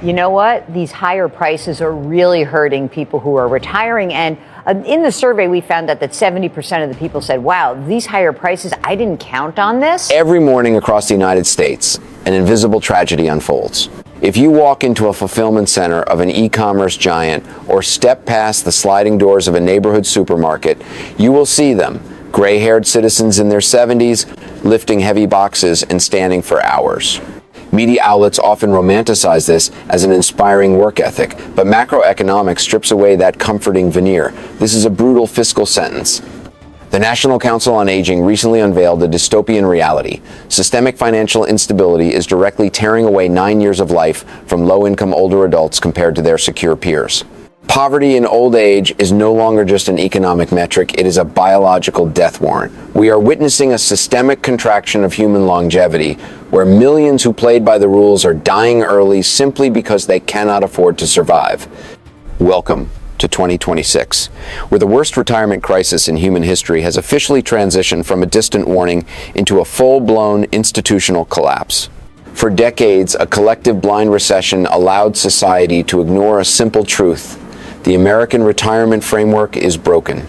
You know what? These higher prices are really hurting people who are retiring. And in the survey, we found out that 70% of the people said, wow, these higher prices, I didn't count on this. Every morning across the United States, an invisible tragedy unfolds. If you walk into a fulfillment center of an e-commerce giant or step past the sliding doors of a neighborhood supermarket, you will see them, gray-haired citizens in their 70s, lifting heavy boxes and standing for hours. Media outlets often romanticize this as an inspiring work ethic, but macroeconomics strips away that comforting veneer. This is a brutal fiscal sentence. The National Council on Aging recently unveiled a dystopian reality. Systemic financial instability is directly tearing away 9 years of life from low-income older adults compared to their secure peers. Poverty in old age is no longer just an economic metric, it is a biological death warrant. We are witnessing a systemic contraction of human longevity, where millions who played by the rules are dying early simply because they cannot afford to survive. Welcome to 2026, where the worst retirement crisis in human history has officially transitioned from a distant warning into a full-blown institutional collapse. For decades, a collective blind recession allowed society to ignore a simple truth. The American retirement framework is broken.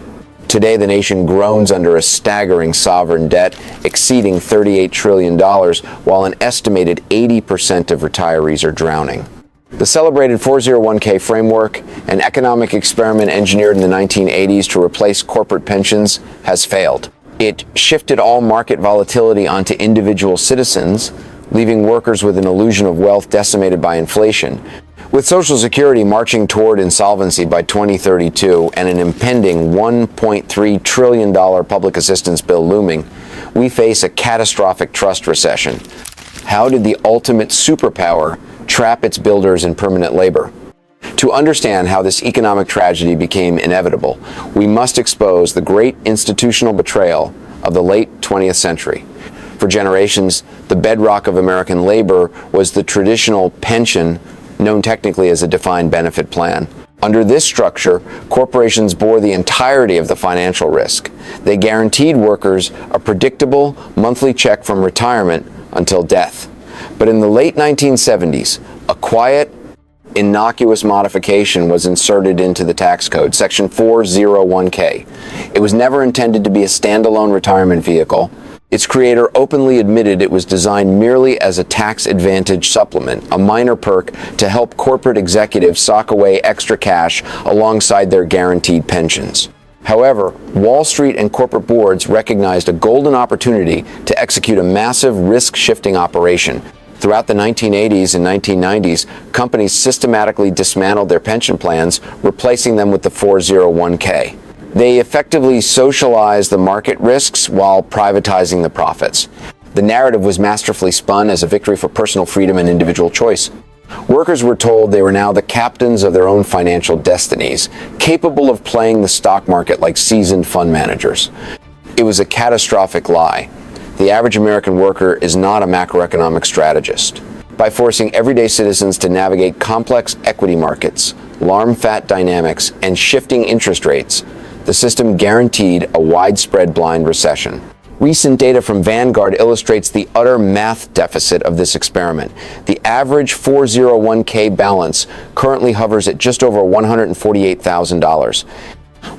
Today, the nation groans under a staggering sovereign debt exceeding $38 trillion, while an estimated 80% of retirees are drowning. The celebrated 401k framework, an economic experiment engineered in the 1980s to replace corporate pensions, has failed. It shifted all market volatility onto individual citizens, leaving workers with an illusion of wealth decimated by inflation. With Social Security marching toward insolvency by 2032 and an impending $1.3 trillion public assistance bill looming, we face a catastrophic trust recession. How did the ultimate superpower trap its builders in permanent labor? To understand how this economic tragedy became inevitable, we must expose the great institutional betrayal of the late 20th century. For generations, the bedrock of American labor was the traditional pension, known technically as a defined benefit plan. Under this structure, corporations bore the entirety of the financial risk. They guaranteed workers a predictable monthly check from retirement until death. But in the late 1970s, a quiet, innocuous modification was inserted into the tax code, Section 401k. It was never intended to be a standalone retirement vehicle. Its creator openly admitted it was designed merely as a tax advantage supplement, a minor perk to help corporate executives sock away extra cash alongside their guaranteed pensions. However, Wall Street and corporate boards recognized a golden opportunity to execute a massive risk-shifting operation. Throughout the 1980s and 1990s, companies systematically dismantled their pension plans, replacing them with the 401k. They effectively socialized the market risks while privatizing the profits. The narrative was masterfully spun as a victory for personal freedom and individual choice. Workers were told they were now the captains of their own financial destinies, capable of playing the stock market like seasoned fund managers. It was a catastrophic lie. The average American worker is not a macroeconomic strategist. By forcing everyday citizens to navigate complex equity markets, larm-fat dynamics, and shifting interest rates, the system guaranteed a widespread blind recession. Recent data from Vanguard illustrates the utter math deficit of this experiment. The average 401k balance currently hovers at just over $148,000.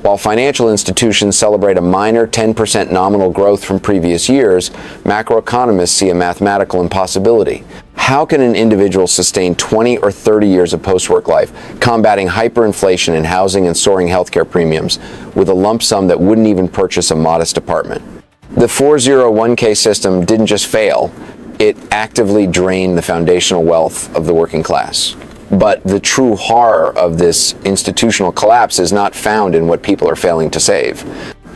While financial institutions celebrate a minor 10% nominal growth from previous years, macroeconomists see a mathematical impossibility. How can an individual sustain 20 or 30 years of post-work life, combating hyperinflation in housing and soaring healthcare premiums, with a lump sum that wouldn't even purchase a modest apartment? The 401k system didn't just fail, it actively drained the foundational wealth of the working class. But the true horror of this institutional collapse is not found in what people are failing to save.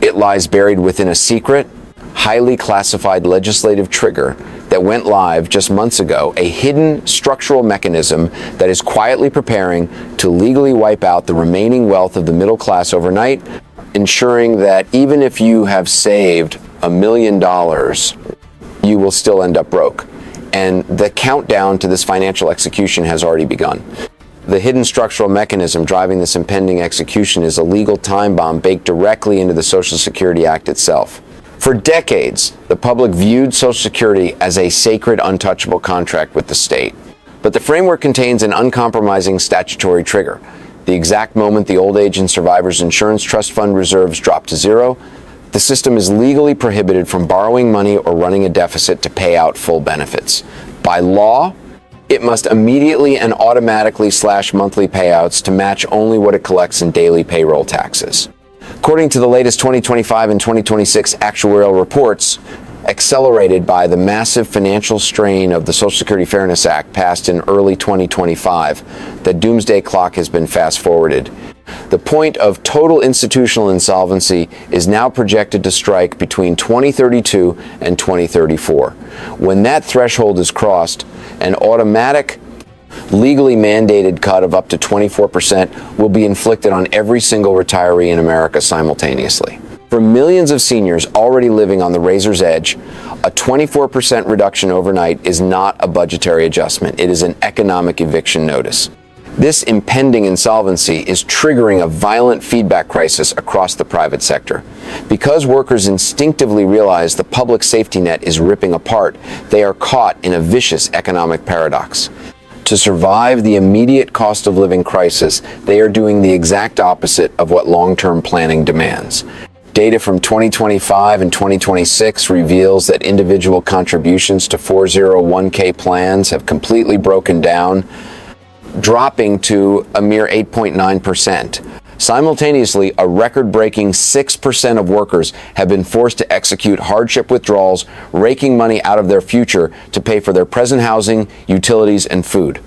It lies buried within a secret, highly classified legislative trigger that went live just months ago, a hidden structural mechanism that is quietly preparing to legally wipe out the remaining wealth of the middle class overnight, ensuring that even if you have saved $1 million, you will still end up broke. And the countdown to this financial execution has already begun. The hidden structural mechanism driving this impending execution is a legal time bomb baked directly into the Social Security Act itself. For decades, the public viewed Social Security as a sacred, untouchable contract with the state. But the framework contains an uncompromising statutory trigger. The exact moment the Old Age and Survivors Insurance Trust Fund reserves drop to zero, the system is legally prohibited from borrowing money or running a deficit to pay out full benefits. By law, it must immediately and automatically slash monthly payouts to match only what it collects in daily payroll taxes. According to the latest 2025 and 2026 actuarial reports, accelerated by the massive financial strain of the Social Security Fairness Act passed in early 2025, the doomsday clock has been fast-forwarded. The point of total institutional insolvency is now projected to strike between 2032 and 2034. When that threshold is crossed, an automatic, legally mandated cut of up to 24% will be inflicted on every single retiree in America simultaneously. For millions of seniors already living on the razor's edge, a 24% reduction overnight is not a budgetary adjustment. It is an economic eviction notice. This impending insolvency is triggering a violent feedback crisis across the private sector. Because workers instinctively realize the public safety net is ripping apart, they are caught in a vicious economic paradox. To survive the immediate cost of living crisis, they are doing the exact opposite of what long-term planning demands. Data from 2025 and 2026 reveals that individual contributions to 401k plans have completely broken down, dropping to a mere 8.9%. Simultaneously, a record-breaking 6% of workers have been forced to execute hardship withdrawals, raking money out of their future to pay for their present housing, utilities, and food.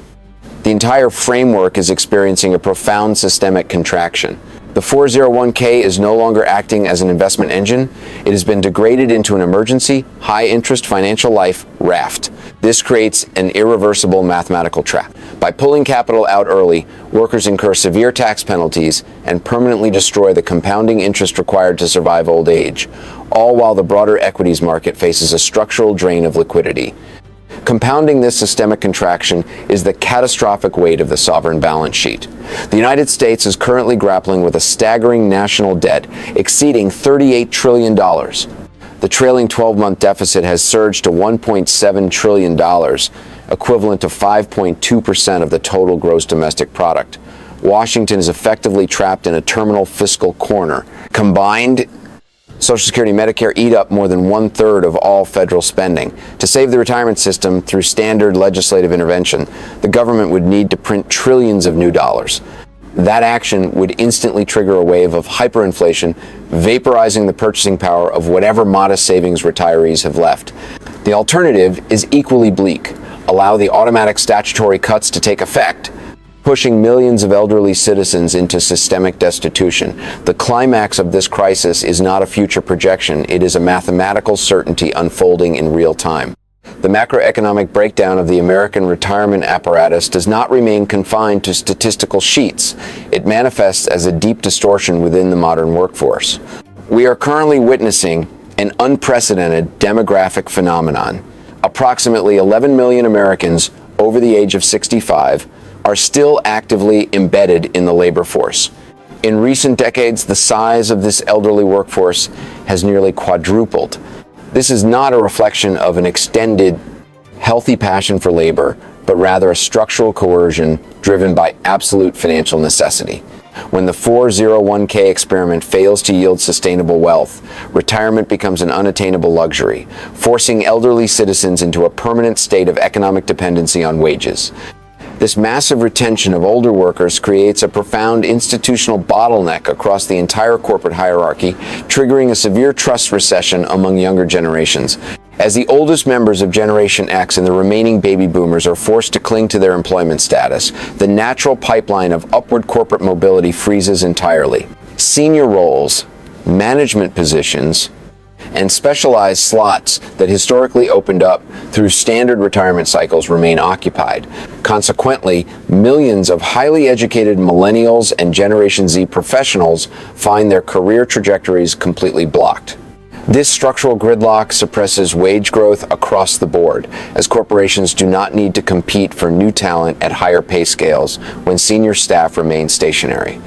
The entire framework is experiencing a profound systemic contraction. The 401k is no longer acting as an investment engine. It has been degraded into an emergency, high-interest financial life raft. This creates an irreversible mathematical trap. By pulling capital out early, workers incur severe tax penalties and permanently destroy the compounding interest required to survive old age, all while the broader equities market faces a structural drain of liquidity. Compounding this systemic contraction is the catastrophic weight of the sovereign balance sheet. The United States is currently grappling with a staggering national debt exceeding $38 trillion. The trailing 12-month deficit has surged to $1.7 trillion, equivalent to 5.2% of the total gross domestic product. Washington is effectively trapped in a terminal fiscal corner. Combined, Social Security and Medicare eat up more than 1/3 of all federal spending. To save the retirement system through standard legislative intervention, the government would need to print trillions of new dollars. That action would instantly trigger a wave of hyperinflation, vaporizing the purchasing power of whatever modest savings retirees have left. The alternative is equally bleak. Allow the automatic statutory cuts to take effect, pushing millions of elderly citizens into systemic destitution. The climax of this crisis is not a future projection. It is a mathematical certainty unfolding in real time. The macroeconomic breakdown of the American retirement apparatus does not remain confined to statistical sheets. It manifests as a deep distortion within the modern workforce. We are currently witnessing an unprecedented demographic phenomenon. Approximately 11 million Americans over the age of 65 are still actively embedded in the labor force. In recent decades, the size of this elderly workforce has nearly quadrupled. This is not a reflection of an extended, healthy passion for labor, but rather a structural coercion driven by absolute financial necessity. When the 401k experiment fails to yield sustainable wealth, retirement becomes an unattainable luxury, forcing elderly citizens into a permanent state of economic dependency on wages. This massive retention of older workers creates a profound institutional bottleneck across the entire corporate hierarchy, triggering a severe trust recession among younger generations. As the oldest members of Generation X and the remaining baby boomers are forced to cling to their employment status, the natural pipeline of upward corporate mobility freezes entirely. Senior roles, management positions, and specialized slots that historically opened up through standard retirement cycles remain occupied. Consequently, millions of highly educated millennials and Generation Z professionals find their career trajectories completely blocked. This structural gridlock suppresses wage growth across the board, as corporations do not need to compete for new talent at higher pay scales when senior staff remain stationary.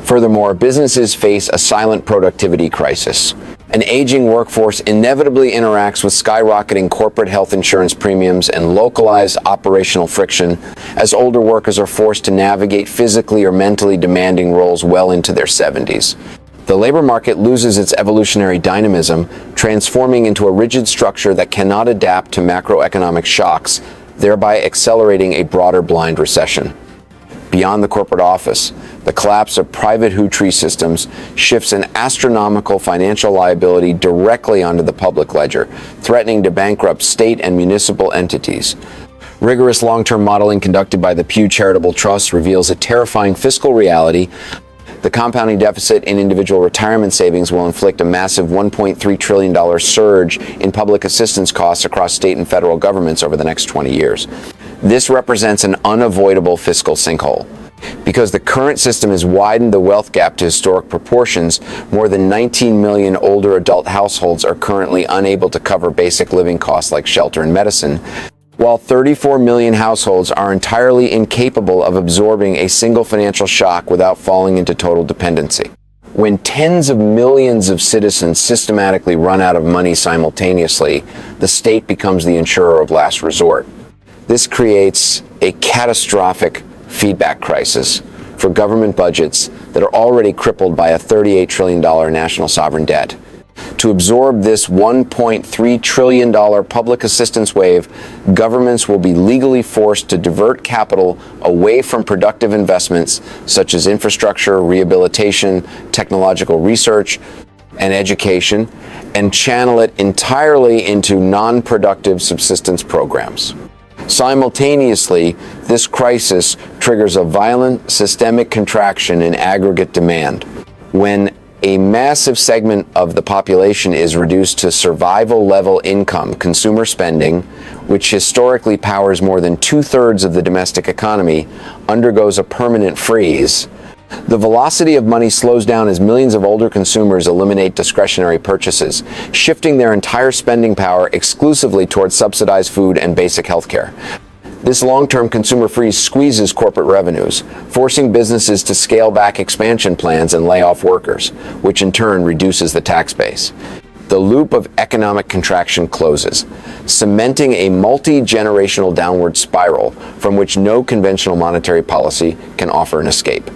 Furthermore, businesses face a silent productivity crisis. An aging workforce inevitably interacts with skyrocketing corporate health insurance premiums and localized operational friction as older workers are forced to navigate physically or mentally demanding roles well into their 70s. The labor market loses its evolutionary dynamism, transforming into a rigid structure that cannot adapt to macroeconomic shocks, thereby accelerating a broader blind recession. Beyond the corporate office, the collapse of private tree systems shifts an astronomical financial liability directly onto the public ledger, threatening to bankrupt state and municipal entities. Rigorous long-term modeling conducted by the Pew Charitable Trust reveals a terrifying fiscal reality. The compounding deficit in individual retirement savings will inflict a massive $1.3 trillion surge in public assistance costs across state and federal governments over the next 20 years. This represents an unavoidable fiscal sinkhole. Because the current system has widened the wealth gap to historic proportions, more than 19 million older adult households are currently unable to cover basic living costs like shelter and medicine, while 34 million households are entirely incapable of absorbing a single financial shock without falling into total dependency. When tens of millions of citizens systematically run out of money simultaneously, the state becomes the insurer of last resort. This creates a catastrophic feedback crisis for government budgets that are already crippled by a $38 trillion national sovereign debt. To absorb this $1.3 trillion public assistance wave, governments will be legally forced to divert capital away from productive investments such as infrastructure, rehabilitation, technological research, and education, and channel it entirely into non-productive subsistence programs. Simultaneously, this crisis triggers a violent systemic contraction in aggregate demand. When a massive segment of the population is reduced to survival-level income, consumer spending, which historically powers more than 2/3 of the domestic economy, undergoes a permanent freeze. The velocity of money slows down as millions of older consumers eliminate discretionary purchases, shifting their entire spending power exclusively towards subsidized food and basic health care. This long-term consumer freeze squeezes corporate revenues, forcing businesses to scale back expansion plans and lay off workers, which in turn reduces the tax base. The loop of economic contraction closes, cementing a multi-generational downward spiral from which no conventional monetary policy can offer an escape.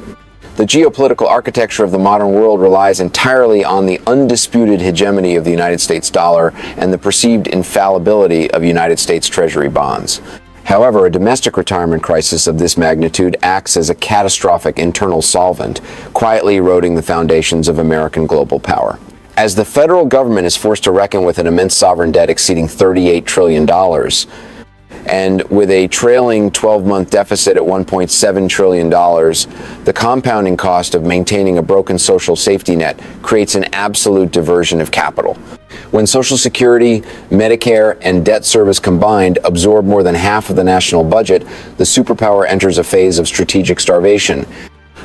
The geopolitical architecture of the modern world relies entirely on the undisputed hegemony of the United States dollar and the perceived infallibility of United States Treasury bonds. However, a domestic retirement crisis of this magnitude acts as a catastrophic internal solvent, quietly eroding the foundations of American global power. As the federal government is forced to reckon with an immense sovereign debt exceeding $38 trillion, and with a trailing 12-month deficit at $1.7 trillion, the compounding cost of maintaining a broken social safety net creates an absolute diversion of capital. When Social Security, Medicare, and debt service combined absorb more than half of the national budget, the superpower enters a phase of strategic starvation.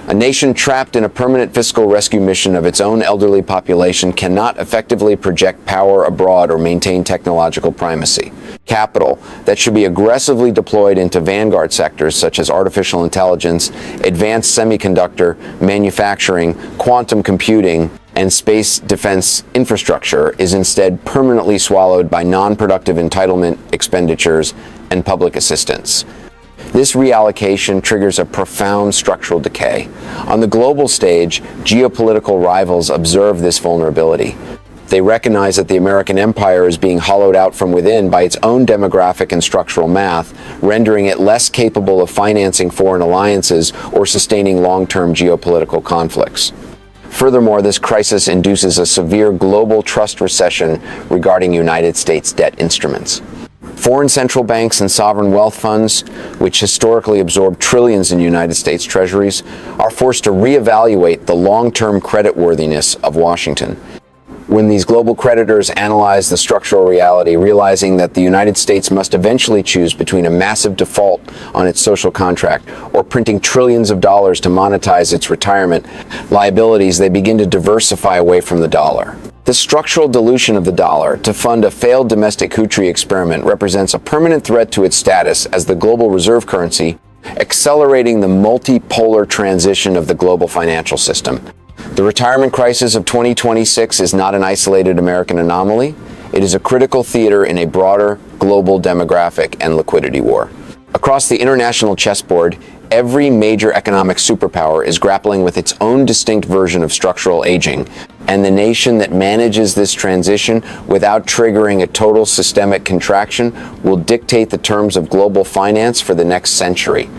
A nation trapped in a permanent fiscal rescue mission of its own elderly population cannot effectively project power abroad or maintain technological primacy. Capital that should be aggressively deployed into vanguard sectors such as artificial intelligence, advanced semiconductor, manufacturing, quantum computing, and space defense infrastructure is instead permanently swallowed by non-productive entitlement expenditures and public assistance. This reallocation triggers a profound structural decay. On the global stage, geopolitical rivals observe this vulnerability. They recognize that the American empire is being hollowed out from within by its own demographic and structural math, rendering it less capable of financing foreign alliances or sustaining long-term geopolitical conflicts. Furthermore, this crisis induces a severe global trust recession regarding United States debt instruments. Foreign central banks and sovereign wealth funds, which historically absorb trillions in United States treasuries, are forced to reevaluate the long-term creditworthiness of Washington. When these global creditors analyze the structural reality, realizing that the United States must eventually choose between a massive default on its social contract or printing trillions of dollars to monetize its retirement liabilities, they begin to diversify away from the dollar. The structural dilution of the dollar to fund a failed domestic country experiment represents a permanent threat to its status as the global reserve currency, accelerating the multipolar transition of the global financial system. The retirement crisis of 2026 is not an isolated American anomaly. It is a critical theater in a broader global demographic and liquidity war. Across the international chessboard, every major economic superpower is grappling with its own distinct version of structural aging, and the nation that manages this transition without triggering a total systemic contraction will dictate the terms of global finance for the next century.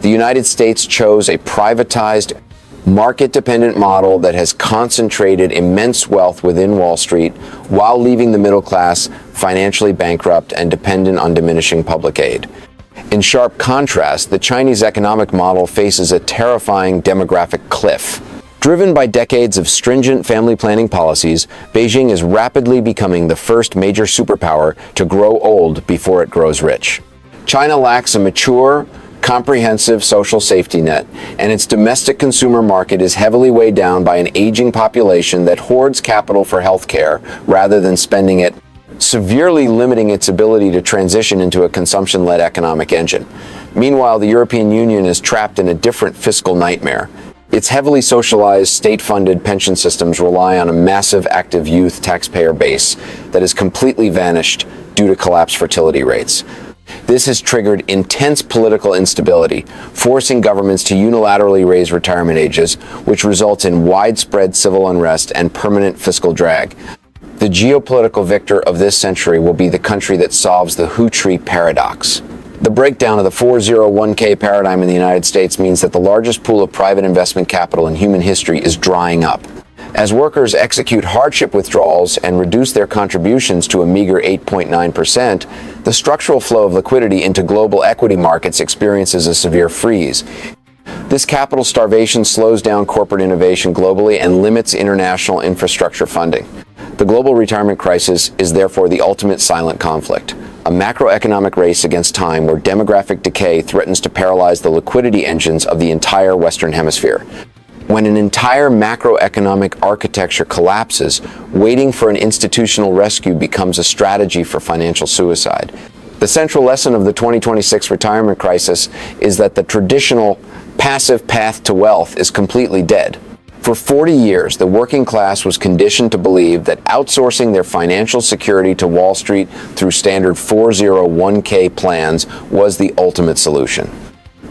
The United States chose a privatized, market-dependent model that has concentrated immense wealth within Wall Street while leaving the middle class financially bankrupt and dependent on diminishing public aid. In sharp contrast, the Chinese economic model faces a terrifying demographic cliff. Driven by decades of stringent family planning policies, Beijing is rapidly becoming the first major superpower to grow old before it grows rich. China lacks a mature, comprehensive social safety net, and its domestic consumer market is heavily weighed down by an aging population that hoards capital for healthcare rather than spending it, severely limiting its ability to transition into a consumption-led economic engine. Meanwhile, the European Union is trapped in a different fiscal nightmare. Its heavily socialized, state-funded pension systems rely on a massive active youth taxpayer base that has completely vanished due to collapsed fertility rates. This has triggered intense political instability, forcing governments to unilaterally raise retirement ages, which results in widespread civil unrest and permanent fiscal drag. The geopolitical victor of this century will be the country that solves the Hu Tree paradox. The breakdown of the 401k paradigm in the United States means that the largest pool of private investment capital in human history is drying up. As workers execute hardship withdrawals and reduce their contributions to a meager 8.9%, the structural flow of liquidity into global equity markets experiences a severe freeze. This capital starvation slows down corporate innovation globally and limits international infrastructure funding. The global retirement crisis is therefore the ultimate silent conflict, a macroeconomic race against time where demographic decay threatens to paralyze the liquidity engines of the entire Western Hemisphere. When an entire macroeconomic architecture collapses, waiting for an institutional rescue becomes a strategy for financial suicide. The central lesson of the 2026 retirement crisis is that the traditional passive path to wealth is completely dead. For 40 years, the working class was conditioned to believe that outsourcing their financial security to Wall Street through standard 401k plans was the ultimate solution.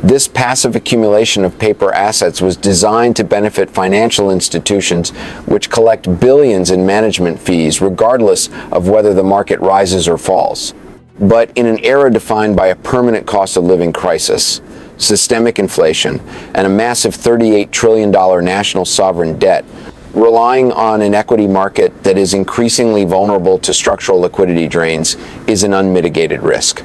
This passive accumulation of paper assets was designed to benefit financial institutions, which collect billions in management fees regardless of whether the market rises or falls. But in an era defined by a permanent cost of living crisis, systemic inflation, and a massive $38 trillion national sovereign debt, relying on an equity market that is increasingly vulnerable to structural liquidity drains is an unmitigated risk.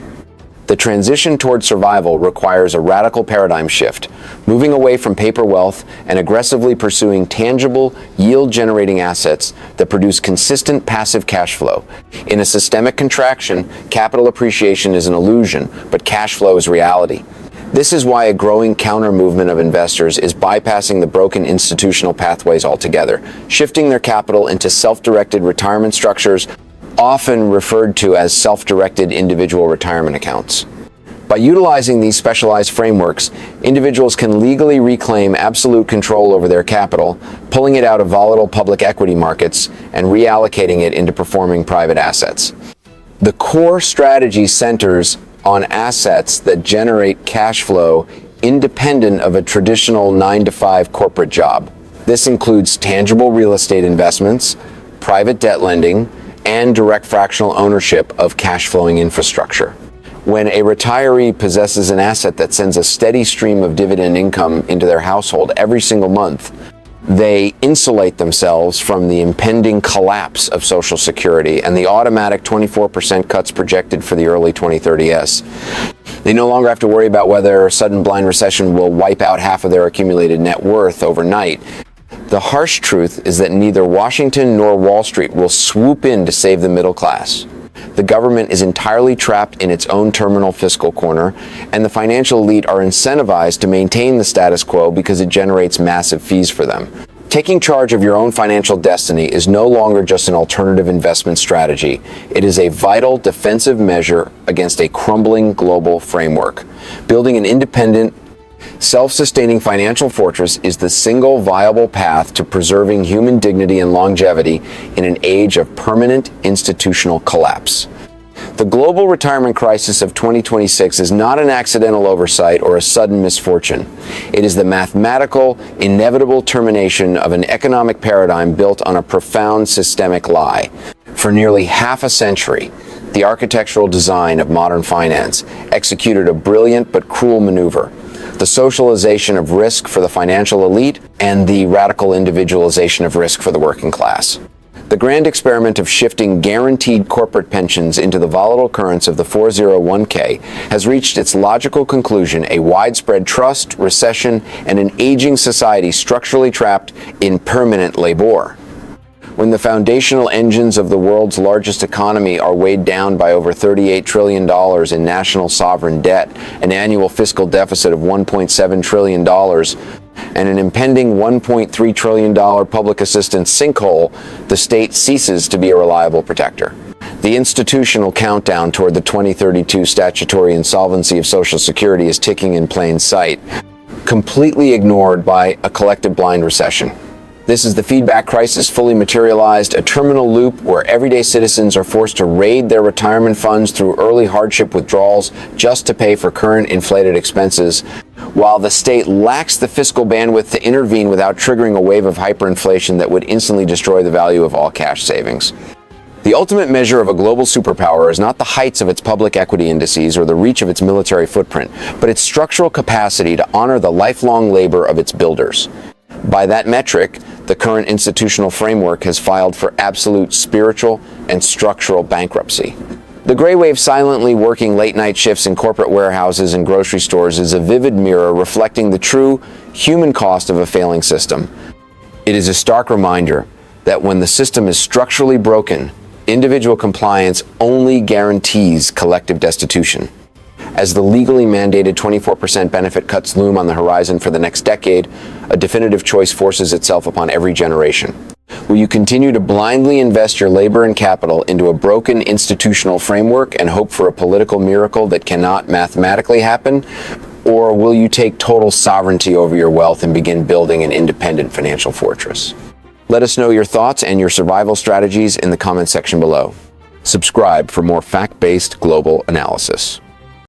The transition toward survival requires a radical paradigm shift, moving away from paper wealth and aggressively pursuing tangible, yield-generating assets that produce consistent passive cash flow. In a systemic contraction, capital appreciation is an illusion, but cash flow is reality. This is why a growing counter-movement of investors is bypassing the broken institutional pathways altogether, shifting their capital into self-directed retirement structures, often referred to as self-directed individual retirement accounts. By utilizing these specialized frameworks, individuals can legally reclaim absolute control over their capital, pulling it out of volatile public equity markets and reallocating it into performing private assets. The core strategy centers on assets that generate cash flow independent of a traditional 9-to-5 corporate job. This includes tangible real estate investments, private debt lending, and direct fractional ownership of cash-flowing infrastructure. When a retiree possesses an asset that sends a steady stream of dividend income into their household every single month, they insulate themselves from the impending collapse of Social Security and the automatic 24% cuts projected for the early 2030s. They no longer have to worry about whether a sudden blind recession will wipe out half of their accumulated net worth overnight. The harsh truth is that neither Washington nor Wall Street will swoop in to save the middle class. The government is entirely trapped in its own terminal fiscal corner, and the financial elite are incentivized to maintain the status quo because it generates massive fees for them. Taking charge of your own financial destiny is no longer just an alternative investment strategy. It is a vital defensive measure against a crumbling global framework. Building an independent, Self-sustaining financial fortress is the single viable path to preserving human dignity and longevity in an age of permanent institutional collapse. The global retirement crisis of 2026 is not an accidental oversight or a sudden misfortune. It is the mathematical, inevitable termination of an economic paradigm built on a profound systemic lie. For nearly half a century, the architectural design of modern finance executed a brilliant but cruel maneuver: the socialization of risk for the financial elite and the radical individualization of risk for the working class. The grand experiment of shifting guaranteed corporate pensions into the volatile currents of the 401k has reached its logical conclusion: a widespread trust, recession, and an aging society structurally trapped in permanent labor. When the foundational engines of the world's largest economy are weighed down by over $38 trillion in national sovereign debt, an annual fiscal deficit of $1.7 trillion, and an impending $1.3 trillion public assistance sinkhole, the state ceases to be a reliable protector. The institutional countdown toward the 2032 statutory insolvency of Social Security is ticking in plain sight, completely ignored by a collective blind recession. This is the feedback crisis fully materialized, a terminal loop where everyday citizens are forced to raid their retirement funds through early hardship withdrawals just to pay for current inflated expenses, while the state lacks the fiscal bandwidth to intervene without triggering a wave of hyperinflation that would instantly destroy the value of all cash savings. The ultimate measure of a global superpower is not the heights of its public equity indices or the reach of its military footprint, but its structural capacity to honor the lifelong labor of its builders. By that metric, the current institutional framework has filed for absolute spiritual and structural bankruptcy. The gray wave silently working late-night shifts in corporate warehouses and grocery stores is a vivid mirror reflecting the true human cost of a failing system. It is a stark reminder that when the system is structurally broken, individual compliance only guarantees collective destitution. As the legally mandated 24% benefit cuts loom on the horizon for the next decade, a definitive choice forces itself upon every generation. Will you continue to blindly invest your labor and capital into a broken institutional framework and hope for a political miracle that cannot mathematically happen? Or will you take total sovereignty over your wealth and begin building an independent financial fortress? Let us know your thoughts and your survival strategies in the comment section below. Subscribe for more fact-based global analysis.